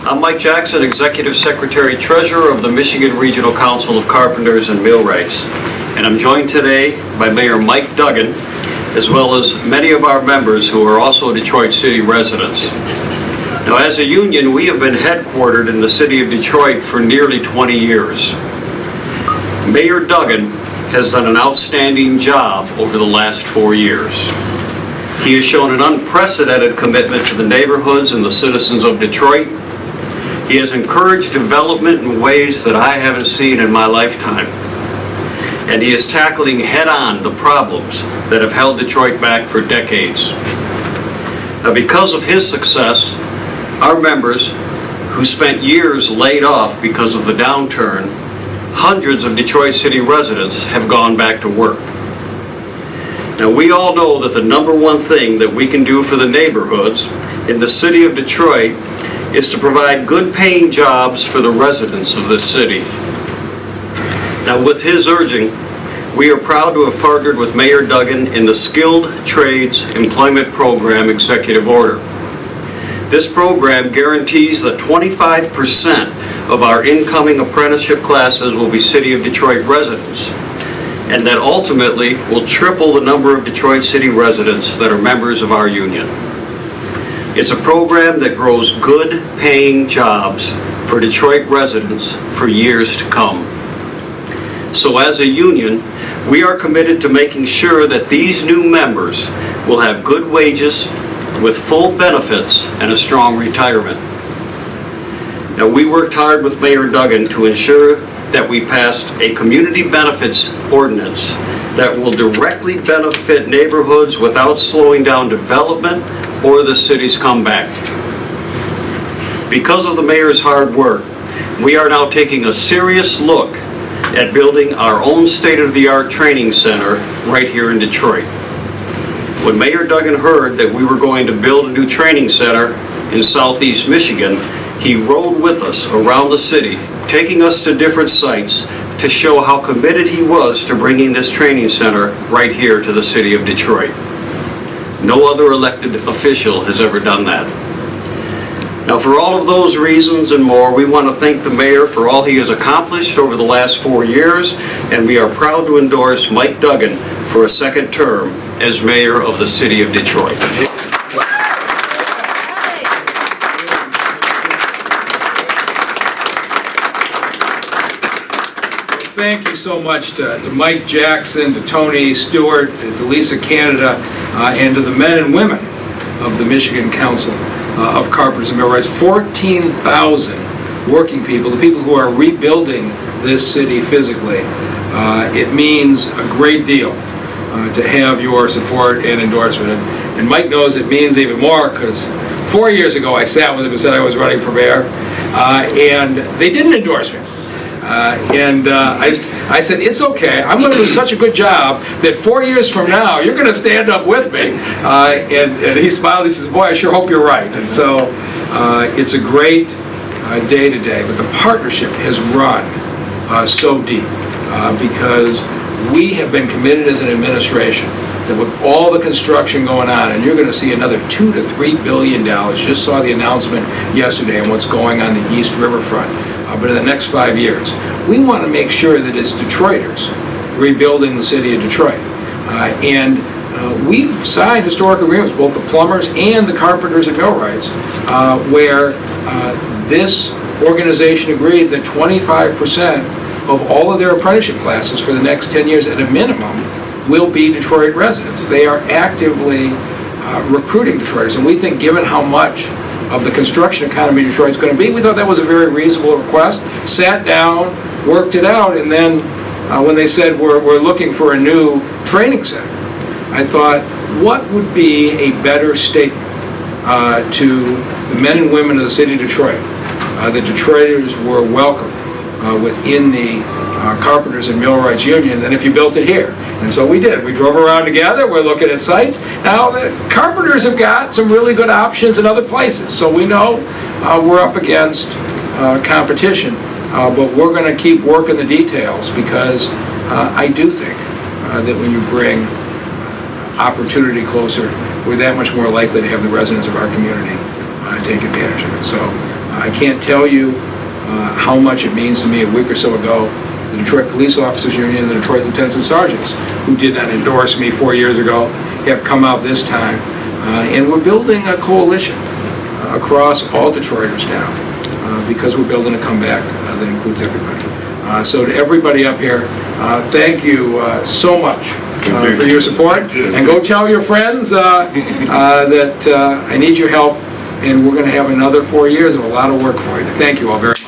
I'm Mike Jackson, Executive Secretary Treasurer of the Michigan Regional Council of Carpenters and Millwrights, and I'm joined today by Mayor Mike Duggan, as well as many of our members who are also Detroit City residents. Now, as a union, we have been headquartered in the city of Detroit for nearly 20 years. Mayor Duggan has done an outstanding job over the last 4 years. He has shown an unprecedented commitment to the neighborhoods and the citizens of Detroit. He has encouraged development in ways that I haven't seen in my lifetime. And he is tackling head-on the problems that have held Detroit back for decades. Now, because of his success, our members, who spent years laid off because of the downturn, hundreds of Detroit City residents have gone back to work. Now, we all know that the number one thing that we can do for the neighborhoods in the city of Detroit is to provide good paying jobs for the residents of this city. Now, with his urging, we are proud to have partnered with Mayor Duggan in the Skilled Trades Employment Program Executive Order. This program guarantees that 25% of our incoming apprenticeship classes will be City of Detroit residents, and that ultimately will triple the number of Detroit City residents that are members of our union. It's a program that grows good paying jobs for Detroit residents for years to come. So as a union, we are committed to making sure that these new members will have good wages with full benefits and a strong retirement. Now, we worked hard with Mayor Duggan to ensure that we passed a community benefits ordinance that will directly benefit neighborhoods without slowing down development or the city's comeback. Because of the mayor's hard work, we are now taking a serious look at building our own state-of-the-art training center right here in Detroit. When Mayor Duggan heard that we were going to build a new training center in southeast Michigan, he rode with us around the city, taking us to different sites to show how committed he was to bringing this training center right here to the city of Detroit. No other elected official has ever done that. Now, for all of those reasons and more, we want to thank the mayor for all he has accomplished over the last 4 years, and we are proud to endorse Mike Duggan for a second term as mayor of the city of Detroit. Thank you so much to Mike Jackson, to Tony Stewart, to Lisa Canada, and to the men and women of the Michigan Council of Carpenters and Millwrights. 14,000 working people, the people who are rebuilding this city physically. It means a great deal to have your support and endorsement. And Mike knows it means even more because 4 years ago I sat with him and said I was running for mayor, and they didn't endorse me. I said, it's okay, I'm going to do such a good job that 4 years from now, you're going to stand up with me. And he smiled, he says, boy, I sure hope you're right. And so it's a great day today, but the partnership has run so deep because we have been committed as an administration that with all the construction going on, and you're going to see another $2 to $3 billion, just saw the announcement yesterday on what's going on the East Riverfront. But in the next 5 years, we want to make sure that it's Detroiters rebuilding the city of Detroit. We've signed historic agreements, both the plumbers and the carpenters and millwrights, where this organization agreed that 25% of all of their apprenticeship classes for the next 10 years at a minimum will be Detroit residents. They are actively recruiting Detroiters, and we think given how much of the construction economy Detroit is going to be, we thought that was a very reasonable request, sat down, worked it out, and then when they said we're looking for a new training center, I thought, what would be a better statement to the men and women of the city of Detroit that Detroiters were welcome within the Carpenters and Millwrights Union than if you built it here. And so we did. We drove around together. We're looking at sites. Now, the carpenters have got some really good options in other places. So we know we're up against competition, but we're going to keep working the details because I do think that when you bring opportunity closer, we're that much more likely to have the residents of our community take advantage of it. So I can't tell you how much it means to me. A week or so ago, the Detroit Police Officers Union and the Detroit Lieutenants and Sergeants, who did not endorse me 4 years ago, have come out this time. And we're building a coalition across all Detroiters now, because we're building a comeback that includes everybody. So to everybody up here, thank you so much for your support. And go tell your friends that I need your help, and we're going to have another 4 years of a lot of work for you. Thank you all very much.